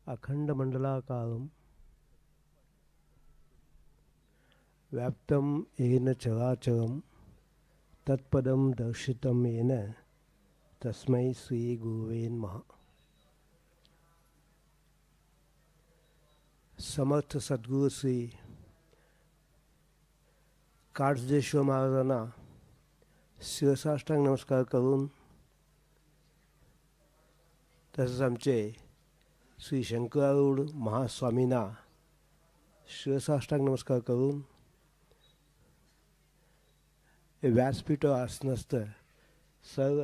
अखंडमंडलाकारं व्याप्तं येन चराचरं तत्पदं दर्शितं येन तस्मै श्रीगुरुवे नमः. समर्थ सद्गुरू श्री काडसिद्धेश्वर महाराजांना शिरसाष्टांग नमस्कार करून, तसंच आमचे श्री शंकरारूढ महास्वामींना शिरसाष्टांग नमस्कार करून, हे व्यासपीठावर आसनस्थ सर्व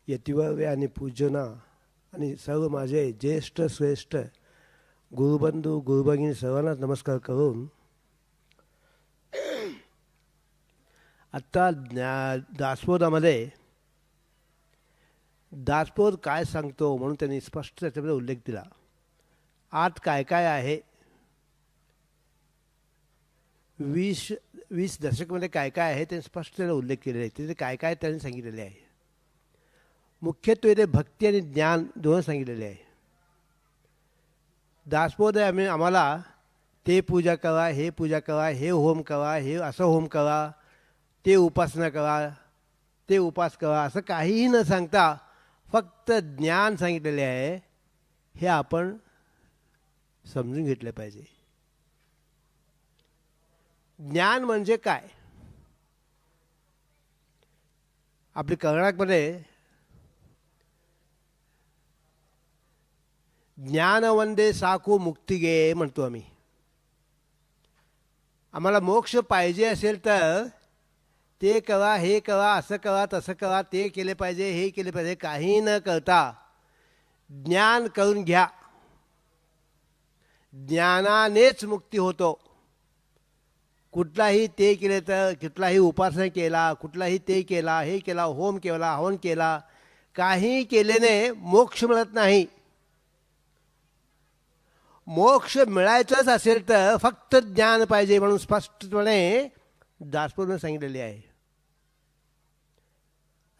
यतिवर्य आणि पूजना आणि सर्व माझे ज्येष्ठ श्रेष्ठ गुरुबंधू गुरुभगिनी सर्वांना नमस्कार करून, आत्ता दासबोधामध्ये दासबोध काय सांगतो म्हणून त्यांनी स्पष्ट त्याच्यामध्ये उल्लेख दिला. आत काय काय आहे, 20 दशकमध्ये काय काय आहे ते स्पष्ट त्याला उल्लेख केलेला आहे. तिथे काय काय त्यांनी सांगितलेले आहे. मुख्यत्वे ते भक्ती आणि ज्ञान दोन सांगितलेले आहे. दासबोध आम्हाला ते पूजा करा, हे पूजा करा, हे होम करा, हे असं होम करा, ते उपासना करा, ते उपास करा, असं काहीही न सांगता फक्त ज्ञान सांगितलेले आहे. हे आपण समजून घेतले पाहिजे. ज्ञान म्हणजे काय? आपल्या कर्नाटकमध्ये ज्ञान वंदे साकू मुक्तिगे म्हणतो आम्ही. आम्हाला मोक्ष पाहिजे असेल तर ते करा, हे करा, असं करा, तसं करा, ते केले पाहिजे, हे केले पाहिजे, काही न करता ज्ञान करून घ्या. ज्ञानानेच मुक्ती होतो. कुठलाही ते केले तर, कुठलाही उपासना केला, कुठलाही ते केला, हे केला, होम केला, हवन केला, काही केल्याने मोक्ष मिळत नाही. मोक्ष मिळायचंच असेल तर फक्त ज्ञान पाहिजे म्हणून स्पष्टपणे दासबोधने सांगितलेले आहे.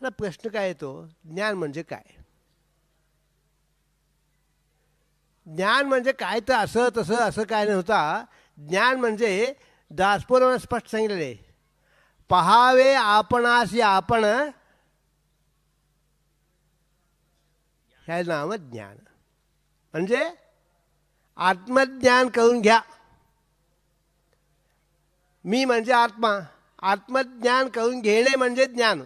आता प्रश्न काय येतो, ज्ञान म्हणजे काय? ज्ञान म्हणजे काय तर असं तसं असं काय नव्हता. ज्ञान म्हणजे दासबोधाने स्पष्ट सांगितलेले, पहावे आपणासी आपण, ह्या नाव ज्ञान. म्हणजे आत्मज्ञान करून घ्या. मी म्हणजे आत्मा, आत्मज्ञान करून घेणे म्हणजे ज्ञान.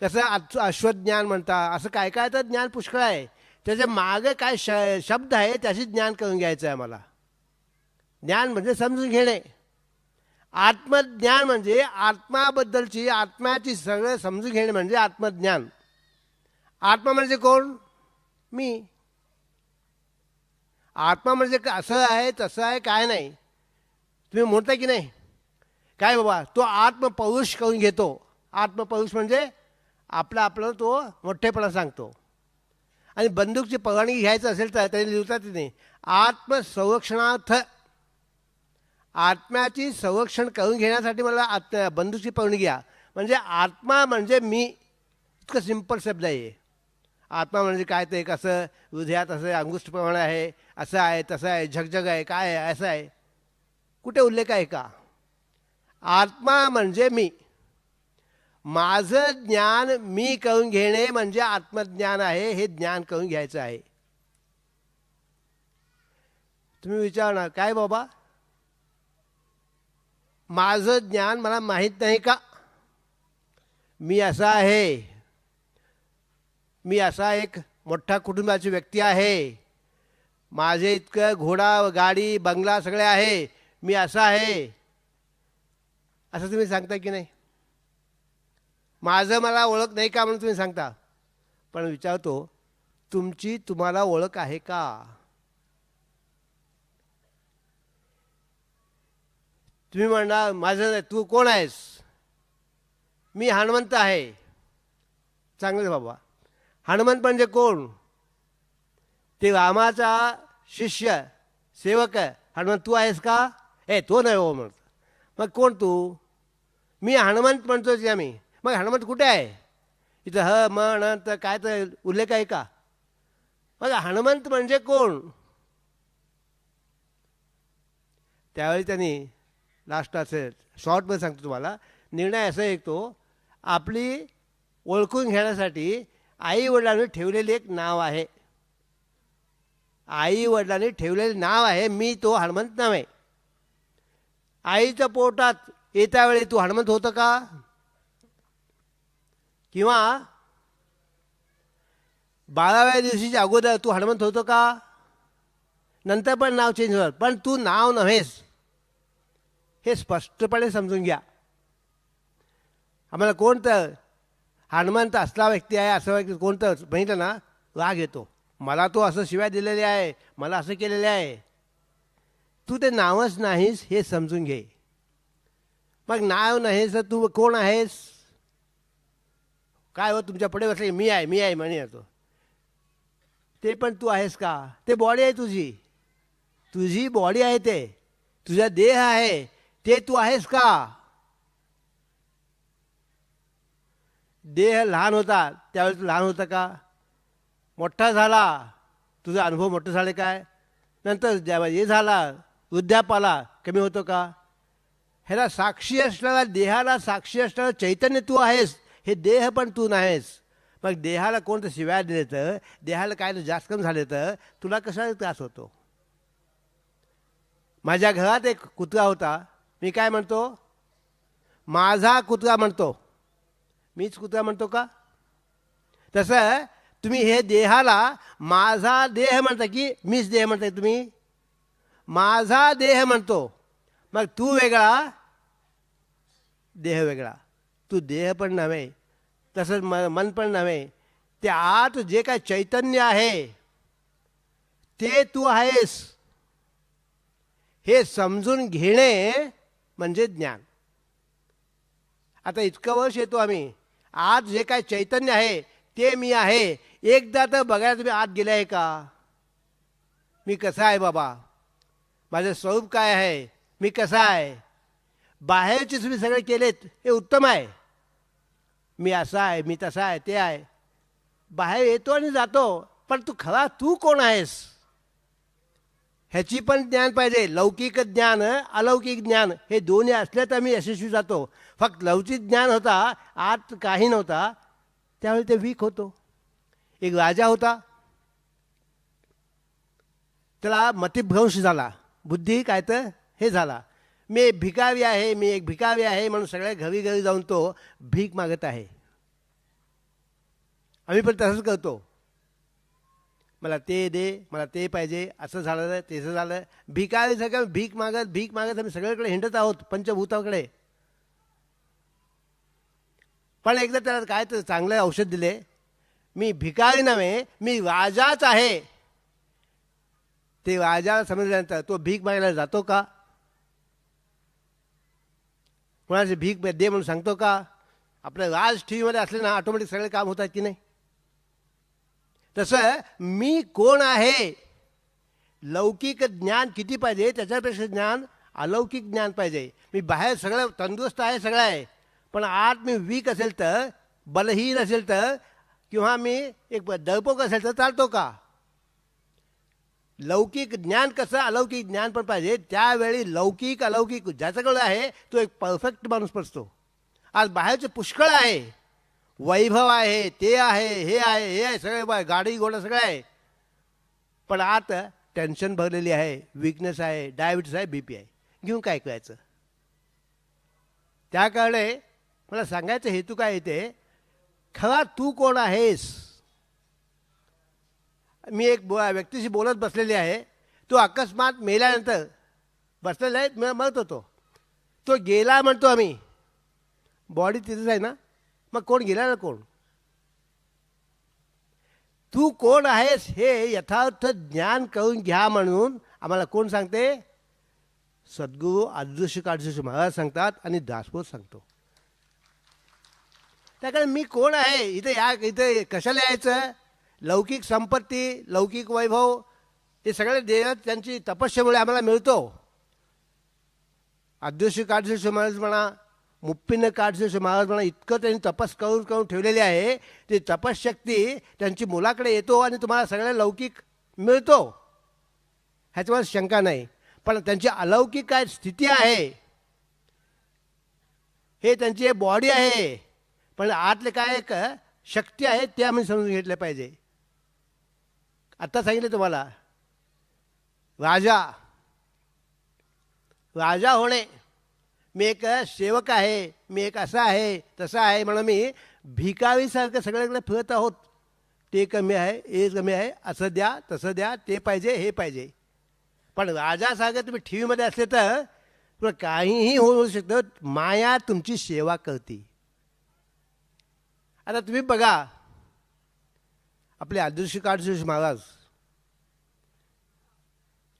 कसं अश्वज्ञान म्हणता, असं काय काय तर ज्ञान पुष्कळ आहे. त्याच्या मागे काय शब्द आहे त्याचे ज्ञान करून घ्यायचं आहे आम्हाला. ज्ञान म्हणजे समजून घेणे. आत्मज्ञान म्हणजे आत्माबद्दलची, आत्म्याची सगळं समजून घेणे म्हणजे आत्मज्ञान. आत्मा म्हणजे कोण? मी. आत्मा म्हणजे असं आहे तसं आहे काय नाही. तुम्ही म्हणता की नाही, काय बाबा तो आत्मपौरुष करून घेतो. आत्मपौरुष म्हणजे आपलं तो मोठेपणा सांगतो. आणि बंदूकची परवानगी घ्यायचं असेल तर त्यांनी लिहितात नाही, आत्मसंरक्षणार्थ, आत्म्याची संरक्षण करून घेण्यासाठी मला बंदूकची परवानगी घ्या. म्हणजे आत्मा म्हणजे मी, इतकं सिंपल शब्द आहे. आत्मा म्हणजे काय ते, कसं हृदयात असं अंगुष्ठप्रमाणे आहे, असं आहे तसं आहे, झगझग आहे, काय आहे, असं आहे, कुठे उल्लेख आहे का? आत्मा म्हणजे मी. माझं ज्ञान मी करून घेणे म्हणजे आत्मज्ञान आहे. हे ज्ञान करून घ्यायचं आहे. तुम्ही विचारणार, काय बाबा माझं ज्ञान मला माहीत नाही का? मी असा आहे, मी असा एक मोठ्या कुटुंबाची व्यक्ती आहे, माझे इतकं घोडा गाडी बंगला सगळे आहे, मी असा आहे, असं तुम्ही सांगता की नाही? माझं मला ओळख नाही का म्हणून तुम्ही सांगता. पण विचारतो, तुमची तुम्हाला ओळख आहे का? तुम्ही म्हणणार माझं, तू कोण आहेस? मी हनुमंत आहे. चांगलं बाबा, हनुमंत म्हणजे कोण? ते रामाचा शिष्य सेवक हनुमंत. तू आहेस का? तो नाही हो म्हणत. मग कोण तू? मी हनुमंत म्हणतो की आम्ही. मग हनुमंत कुठे आहे? इथं ह म न तर काय तर उल्लेख आहे का? मग हनुमंत म्हणजे कोण? त्यावेळी त्यांनी लास्ट असेल शॉर्टमध्ये सांगतो तुम्हाला, निर्णय असा येतो, आपली ओळखून घेण्यासाठी आई वडिलांनी ठेवलेले एक नाव आहे. आई वडिलांनी ठेवलेले नाव आहे, मी तो हनुमंत नाव आहे. आईच्या पोटात येत्या वेळी तू हनुमंत होतं का? किंवा 12व्या दिवशीच्या अगोदर तू हनुमंत होतो का? नंतर पण नाव चेंज होतं, पण तू नाव नव्हेस, हे स्पष्टपणे समजून घ्या. आम्हाला कोणतं हनुमंत असला व्यक्ती आहे असं व्यक्ती कोणतं बघितलं ना राग येतो. मला तो असं शिव्या दिलेले आहे, मला असं केलेले आहे. तू ते नावच नाहीस हे समजून घे. मग नाव नाहीस तर तू कोण आहेस? काय हो तुमच्या पुढे बसले मी आहे मी आहे म्हणे येतो, ते पण तू आहेस का? ते बॉडी आहे तुझी, तुझी बॉडी आहे, ते तुझा देह आहे, ते तू आहेस का? देह लहान होता त्यावेळेस तू लहान होता का? मोठा झाला, तुझा अनुभव मोठं झाले काय? नंतर जेव्हा हे झाला वृद्धापाला कमी होतो का? ह्याला साक्षी असणारा, देहाला साक्षी असणारा चैतन्य तू आहेस, हे देह पण तू नाहीस. मग देहाला कोणतं शिव्या दिले तर, देहाला काय जास्त कमी झाले तर तुला कसा त्रास होतो? माझ्या घरात एक कुत्रा होता, मी काय म्हणतो? माझा कुत्रा म्हणतो. मीच कुत्रा म्हणतो का? तसं तुम्ही हे देहाला माझा देह म्हणता की मीच देह म्हणताय? तुम्ही माझा देह म्हणतो, मग तू वेगळा देह वेगळा. तू देह पण नव्हे, तसंच मन पण नव्हे. ते आत जे काय चैतन्य आहे ते तू आहेस, हे समजून घेणे म्हणजे ज्ञान. आता इतकं वर्ष येतो आम्ही, आत जे काय चैतन्य आहे ते मी आहे. एकदा तर बघायला तुम्ही आत गेले आहे का? मी कसा आहे बाबा, माझं स्वरूप काय आहे, मी कसा आहे? बाहेरचे तुम्ही सगळे केलेत हे उत्तम आहे, मी असा आहे, मी तसा आहे, ते आहे. बाहेर येतो आणि जातो, पण तू खरा तू कोण आहेस ह्याची पण ज्ञान पाहिजे. लौकिक ज्ञान, अलौकिक ज्ञान हे दोन्ही असले तर मी यशस्वी जातो. फक्त लौकिक ज्ञान होता, आत काही नव्हता, त्यावेळी ते वीक होतो. एक राजा होता, त्याला मतिभ्रंश झाला, बुद्धी काय तर हे झाला. मी एक भिकारी आहे, मी एक भिकारी आहे म्हणून सगळ्या घरी घरी जाऊन तो भीक मागत आहे. आम्ही पण तसंच करतो, मला ते दे, मला ते पाहिजे, असं झालं तसं झालं. भिकारी सगळं भीक मागत आम्ही सगळीकडे हिंडत आहोत पंचभूताकडे. पण एकदा त्याला काय तर चांगलं औषध दिले, मी भिकारी नव्हे, मी राजाच आहे. ते राजाला समजल्यानंतर तो भीक मागायला जातो का? कोणाची भीक दे म्हणून सांगतो का? आपलं राज टीव्हीमध्ये असले ना ऑटोमॅटिक सगळे काम होतात की नाही? तसं मी कोण आहे, लौकिक ज्ञान किती पाहिजे, त्याच्यापेक्षा ज्ञान अलौकिक ज्ञान पाहिजे. मी बाहेर सगळं तंदुरुस्त आहे, सगळं आहे, पण आत मी वीक असेल तर, बलहीन असेल तर, किंवा मी एक दळपोक असेल तर चालतो का? लौकिक ज्ञान कसं, अलौकिक ज्ञान पण पाहिजे. त्यावेळी लौकिक अलौकिक ज्याच्याकडे आहे तो एक परफेक्ट माणूस पडतो. आज बाहेरचे पुष्कळ आहे, वैभव आहे, ते आहे, हे आहे, हे आहे, सगळे गाडी घोडा सगळं आहे, पण आत टेन्शन भरलेली आहे, विकनेस आहे, डायबिटीस आहे, बीपी आहे. घेऊन काय करायचं? त्या कारणे मला सांगायचं हेतू काय येते, खरा तू कोण आहेस. मी एक व्यक्तीशी बोलत बसलेली आहे, तो अकस्मात मेल्यानंतर बसलेला आहे, म्हणत होतो, तो गेला म्हणतो आम्ही, बॉडी तिथेच आहे ना, मग कोण गेला ना कोण? तू कोण आहेस हे यथार्थ ज्ञान करून घ्या म्हणून आम्हाला कोण सांगते? सद्गुरू अदृश्य काळजी महाराज सांगतात आणि दासबोध सांगतो. त्याकडे मी कोण आहे, इथे कशाला यायचं? लौकिक संपत्ती, लौकिक वैभव हे सगळे देवात त्यांची तपस्येमुळे आम्हाला मिळतो. अदृश्य काळजी महाराज म्हणा, मुप्पीनं काढसे महाराज म्हणा इतकं त्यांनी तपस करून करून ठेवलेली आहे, ती तपश्शक्ती त्यांची मुलाकडे येतो आणि तुम्हाला सगळ्या लौकिक मिळतो, ह्याच्यावर शंका नाही. पण त्यांची अलौकिक काय स्थिती आहे, हे त्यांची बॉडी आहे, पण आतले काय एक शक्ती आहे ते आम्ही समजून घेतलं पाहिजे. आत्ता सांगितलं तुम्हाला, राजा होणे, मी एक सेवक आहे, मी एक असा आहे तसा आहे म्हणून मी भिकारीसारखं सगळ्याकडे फिरत आहोत. ते कमी आहे, हे कमी आहे, असं द्या तसं द्या, ते पाहिजे हे पाहिजे. पण राजासारखं तुम्ही टी व्हीमध्ये असले तर काहीही होऊ शकतं, माया तुमची सेवा करते. आता तुम्ही बघा आपले आदर्श काळजी महाराज,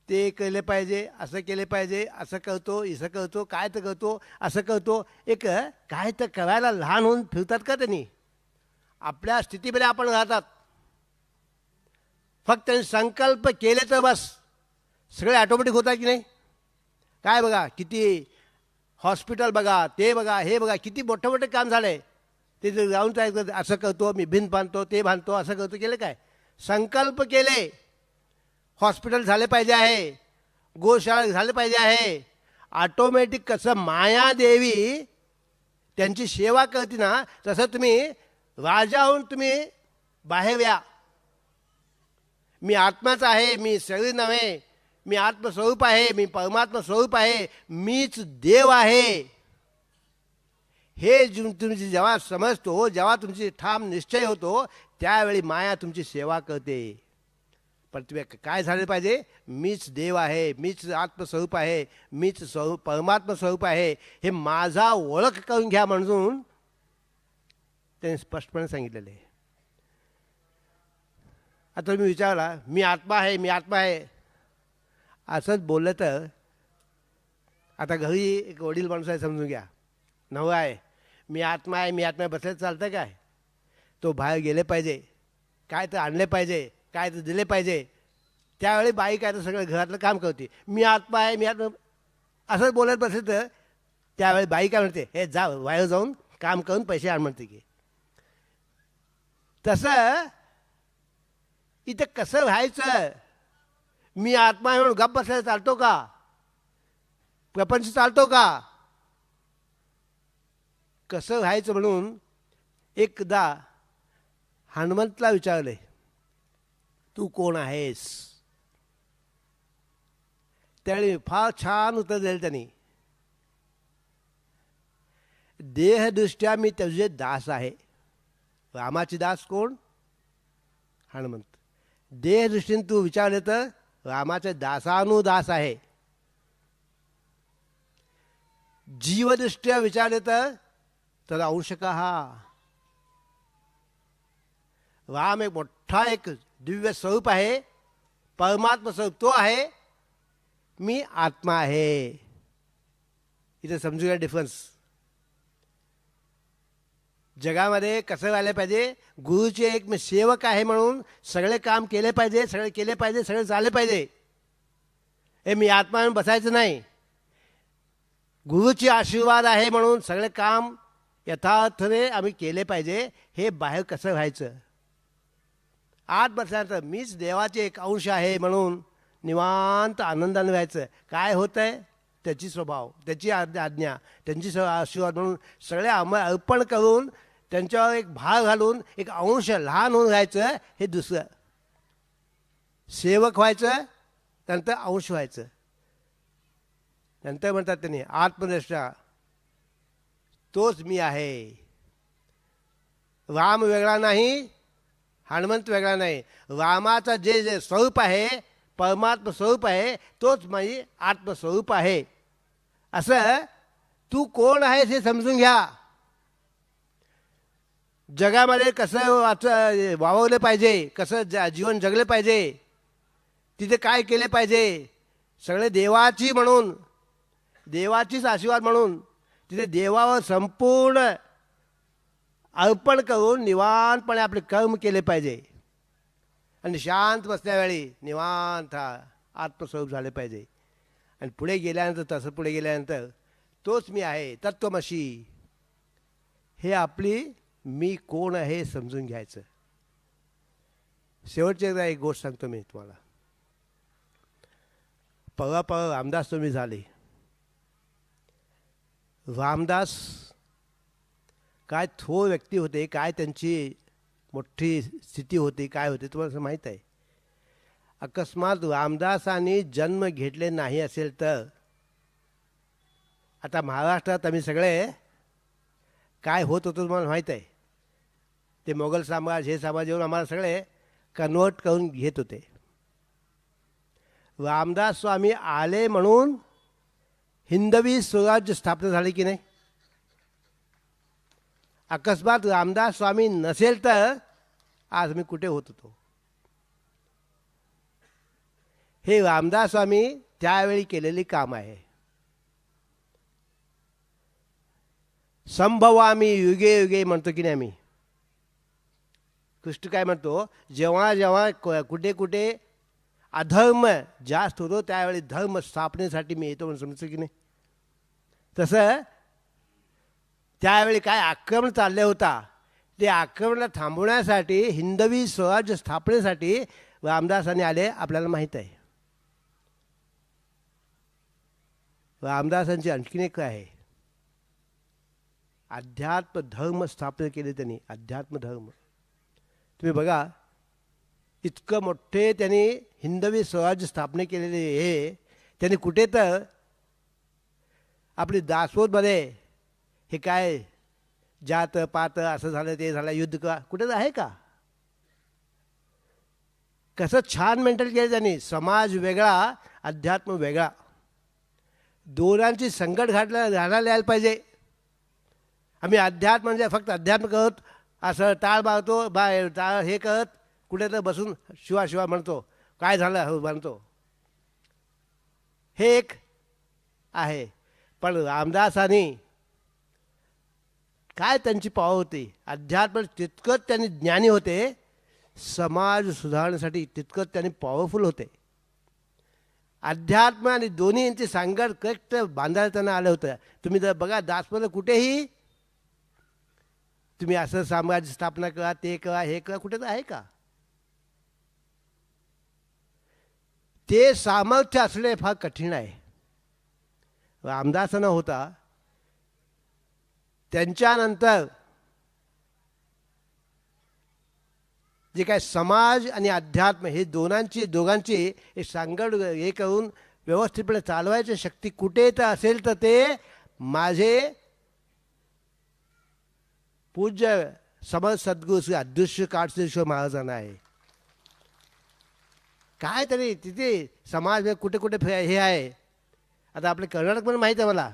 ते केले पाहिजे, असं केले पाहिजे, असं करतो, इसं करतो, काय तर करतो, असं करतो, एक काय तर करायला लहान होऊन फिरतात का त्यांनी? आपल्या स्थितीमध्ये आपण राहतात, फक्त त्यांनी संकल्प केले तर बस सगळे ऑटोमॅटिक होतात की नाही? काय बघा, किती हॉस्पिटल बघा, ते बघा, हे बघा, किती मोठं मोठं काम झालं आहे. ते जाऊन काय असं करतो, मी भिंत बांधतो, ते बांधतो, असं करतो, केलं काय? संकल्प केले, हॉस्पिटल झाले पाहिजे आहे, गोशाळा झाले पाहिजे आहे. ऑटोमॅटिक कसं मायादेवी त्यांची सेवा करते ना, तसं तुम्ही राजाहून तुम्ही बाहेर या. मी आत्माच आहे, मी शरीर नव्हे, मी आत्मस्वरूप आहे, मी परमात्मा स्वरूप आहे, मीच देव आहे. हे तुमची जेव्हा समजतो, जेव्हा तुमची ठाम निश्चय होतो, त्यावेळी माया तुमची सेवा करते. पण तुम्ही काय झाले पाहिजे? मीच देव आहे, मीच आत्मस्वरूप आहे, मीच स्वरूप परमात्मा स्वरूप आहे, हे माझा ओळख करून घ्या म्हणून त्यांनी स्पष्टपणे सांगितलेलं आहे. आता तुम्ही विचारला, मी आत्मा आहे, मी आत्मा आहे असंच बोललं तर, आता घरी एक वडील माणूस आहे समजून घ्या, नवरा आहे, मी आत्मा आहे, मी आत्मा बसले चालतं काय? तो बाहेर गेले पाहिजे, काय तर आणले पाहिजे, काय तर दिले पाहिजे. त्यावेळी बाई काय तर सगळं घरातलं काम करते. मी आत्मा आहे, मी आत्मा असंच बोलत बसले तर त्यावेळी बाई काय म्हणते, हे जा बाहेर जाऊन काम करून पैसे आण म्हणते की. तसं इथं कसं व्हायचं? मी आत्मा आहे म्हणून गप्प बसायला चालतो का? प्रपंच चालतो का? कसं व्हायचं म्हणून एकदा हनुमंतला विचारले, तू कोण आहेस? त्यावेळी फार छान उत्तर दिलं त्यांनी, देहदृष्ट्या मी तुझे दास आहे. रामाची दास कोण? हनुमंत. देहदृष्टीने तू विचारले तर रामाचे दासानुदास आहे. जीवदृष्ट्या विचारले तर अंशक हा. राम एक मोठा एक दिव्य स्वरूप आहे, परमात्मा स्वरूप तो आहे, मी आत्मा आहे. इथे समजू घ्या डिफरन्स. जगामध्ये कसं व्हायला पाहिजे? गुरुचे एक मी सेवक आहे म्हणून सगळे काम केले पाहिजे, सगळे केले पाहिजे, सगळे झाले पाहिजे. हे मी आत्मा म्हणून बसायचं नाही. गुरुची आशीर्वाद आहे म्हणून सगळे काम यथार्थने आम्ही केले पाहिजे. हे बाहेर कसं व्हायचं? आत बसल्यानंतर मीच देवाचे एक अंश आहे म्हणून निवांत आनंदाने व्हायचं. काय होतं आहे? त्याची स्वभाव, त्याची आज्ञा, त्यांची आशीर्वाद म्हणून सगळे अर्पण करून त्यांच्यावर एक भार घालून एक अंश लहान होऊन राहायचं. हे दुसरं. सेवक व्हायचं, नंतर अंश व्हायचं. नंतर म्हणतात त्यांनी आत्मनिष्ठा, तोच मी आहे. राम वेगळा नाही, हनुमंत वेगळा नाही. रामाचं जे जे स्वरूप आहे, परमात्मा स्वरूप आहे, तोच माझी आत्मस्वरूप आहे. असं तू कोण आहेस हे समजून घ्या. जगामध्ये कसं वावरले पाहिजे, कसं जीवन जगले पाहिजे, तिथे काय केले पाहिजे, सगळे देवाची म्हणून, देवाचीच आशीर्वाद म्हणून तिथे देवावर संपूर्ण अर्पण करून निवांतपणे आपले कर्म केले पाहिजे. आणि शांत बसल्यावेळी निवांत आत्मस्वरूप झाले पाहिजे. आणि पुढे गेल्यानंतर तसं पुढे गेल्यानंतर तोच मी आहे, तत्त्वमसी. हे आपली मी कोण आहे हे समजून घ्यायचं. शेवटची एकदा एक गोष्ट सांगतो मी तुम्हाला. परवा रामदास तुम्ही झाले. रामदास काय थोर व्यक्ती होते, काय त्यांची मोठी स्थिती होती, काय होते तुम्हाला असं माहीत आहे. अकस्मात रामदासांनी जन्म घेतले नाही असेल तर आता महाराष्ट्रात आम्ही सगळे काय होत होतं तुम्हाला माहीत आहे. ते मोगल साम्राज्य हे साम्राज्य येऊन आम्हाला सगळे कन्वर्ट करून घेत होते. रामदास स्वामी आले म्हणून हिंदवी स्वराज्य स्थापना झाली की नाही. अकस्मात रामदास स्वामी नसेल तर आज मी कुठे होत होतो. हे रामदास स्वामी त्यावेळी केलेली काम आहे. संभवामी युगे युगे म्हणतो की नाही आम्ही. कृष्ण काय म्हणतो, जेव्हा जेव्हा कुठे कुठे अधर्म जास्त होतो त्यावेळी धर्म स्थापनेसाठी मी येतो म्हणून समजतो की नाही. तसं त्यावेळी काय आक्रमण चालले होता, ते आक्रमणाला थांबवण्यासाठी हिंदवी स्वराज्य स्थापनेसाठी रामदासांनी आले आपल्याला माहीत आहे. रामदासांची आणखीन एक आहे, अध्यात्म धर्म स्थापन केले त्यांनी. अध्यात्म धर्म तुम्ही बघा, इतकं मोठे त्यांनी हिंदवी स्वराज्य स्थापने केलेले हे त्यांनी कुठे तर आपली दासोदमध्ये हे काय जात पात असं झालं ते झालं युद्ध का कुठे आहे का. कसं छान मेंटेन केलं त्यांनी. समाज वेगळा अध्यात्म वेगळा, दोघांची संकट घालायला यायला पाहिजे. आम्ही अध्यात्म म्हणजे फक्त अध्यात्म करत असं टाळ बाळतो टाळ हे करत कुठे तर बसून शिवा शिवा म्हणतो, काय झालं हो म्हणतो, हे एक आहे. पण रामदासांनी काय त्यांची पावर होती, अध्यात्म तितकंच त्यांनी ज्ञानी होते, समाज सुधारण्यासाठी तितकंच त्यांनी पॉवरफुल होते. अध्यात्म आणि दोन्ही यांची सांगड करेक्ट बांधायला त्यांना आलं होतं. तुम्ही जर बघा दासमध्ये कुठेही तुम्ही असं साम्राज्य स्थापना करा, ते करा, हे करा, कुठे तर आहे का. ते सामर्थ्य असणे फार कठीण आहे. रामदासांना होता. त्यांच्यानंतर जे काय समाज आणि अध्यात्म हे दोघांची एक सांगड हे करून व्यवस्थितपणे चालवायची शक्ती कुठे तर असेल तर ते माझे पूज्य समर्थ सद्गुरू श्री अदृश्य काळसेश्वर महाराजांना आहे. काय तरी तिथे समाज कुठे कुठे हे आहे. आता आपले कर्नाटकमध्ये माहीत आहे मला,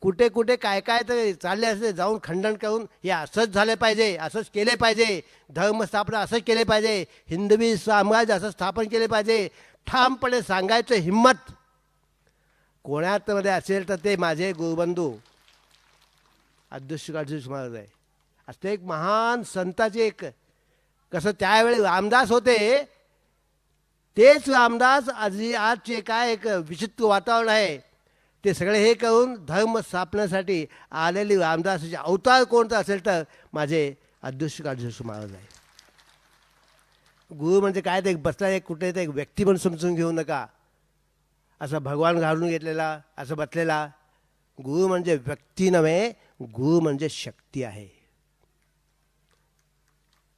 कुठे कुठे काय काय तर चालले असते, जाऊन खंडन करून हे असंच झालं पाहिजे, असंच केले पाहिजे, धर्मस्थापना असंच केले पाहिजे, हिंदवी साम्राज्य असं स्थापन केले पाहिजे, ठामपणे सांगायचं हिंमत कोणात मध्ये असेल तर ते माझे गुरुबंधू अदृश्य काळसेश्वर महाराज आहे. असं एक महान संताचे एक कसं त्यावेळी रामदास होते, तेच रामदास आजचे काय एक विचित्र वातावरण आहे, ते सगळे हे करून धर्म स्थापनेसाठी आलेली रामदासाचे अवतार कोणतं असेल तर माझे अदृश्य काळसेश्वर महाराज आहे. गुरु म्हणजे काय ते बसला एक कुठे ते एक व्यक्ती म्हणून समजून घेऊ नका, असं भगवान घालून घेतलेला असं बसलेला. गुरु म्हणजे व्यक्ती नव्हे, गुरु म्हणजे शक्ती आहे.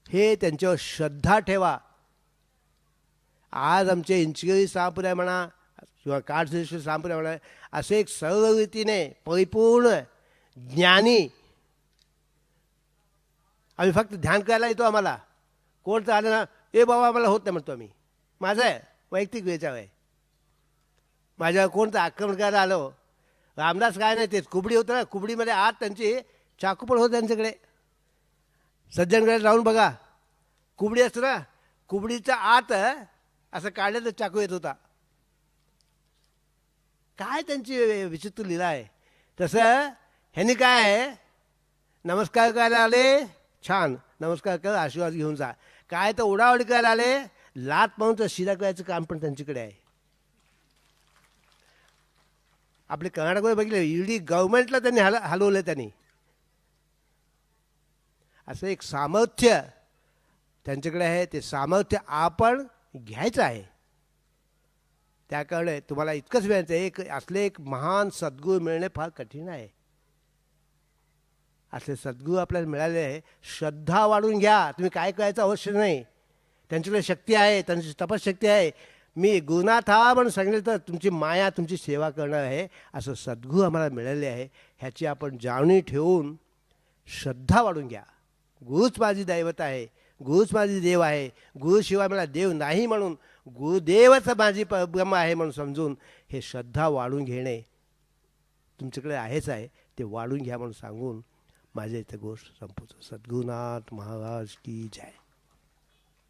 हे त्यांच्यावर श्रद्धा ठेवा. आज आमचे इंचगिरी संप्रदाय म्हणा किंवा काळसेश्वर संप्रदाय म्हणा, असे एक सर्व रीतीने परिपूर्ण ज्ञानी आम्ही फक्त ध्यान करायला येतो. आम्हाला कोणतं आलं ना, ए बाबा आम्हाला होत नाही म्हणतो आम्ही, माझं आहे वैयक्तिक विचार आहे. माझ्यावर कोणतं आक्रमण करायला आलो, रामदास काय नाही तेच कुबडी होतं ना, कुबडीमध्ये आत त्यांची चाकू पण होतं त्यांच्याकडे. सज्जनकडे जाऊन बघा, कुबडी असतं ना, कुबडीच्या आत असं काढलं तर चाकू येत होता. काय त्यांची विचित्र लीला आहे. तसं ह्यांनी काय आहे, नमस्कार करायला आले, छान नमस्कार कर, आशीर्वाद घेऊन जा. काय तर उडावडी करायला आले, लात म्हणून तर शिरा करायचं काम पण त्यांच्याकडे आहे. आपले कर्नाटकमध्ये बघितले, ईडी गव्हर्नमेंटला त्यांनी हलवलं. त्यांनी असं एक सामर्थ्य त्यांच्याकडे आहे. ते सामर्थ्य आपण घ्यायचं आहे. त्याकडे तुम्हाला इतकंच मिळायचं आहे, एक असले एक महान सद्गुरू मिळणे फार कठीण आहे. असले सद्गुरू आपल्याला मिळाले आहे. श्रद्धा वाढून घ्या. तुम्ही काय करायचं अवश्य नाही. त्यांच्याकडे शक्ती आहे, त्यांची तपशक्ती आहे. मी गुरुनाथ हा म्हणून सांगितलं तर तुमची माया तुमची सेवा करणार आहे. असं सद्गुरू आम्हाला मिळाले आहे. ह्याची आपण जाणीव ठेवून श्रद्धा वाढून घ्या. गुरुच माझी दैवत आहे, गुरुच माझी देव आहे, गुरुशिवाय मला देव नाही म्हणून गुरुदेवच माझी परब्रह्म आहे म्हणून समजून हे श्रद्धा वाढून घेणे तुमच्याकडे आहेच आहे. ते वाढून घ्या म्हणून सांगून माझ्या इथं गोष्ट संपवतो. सद्गुरुनाथ महाराज की जय.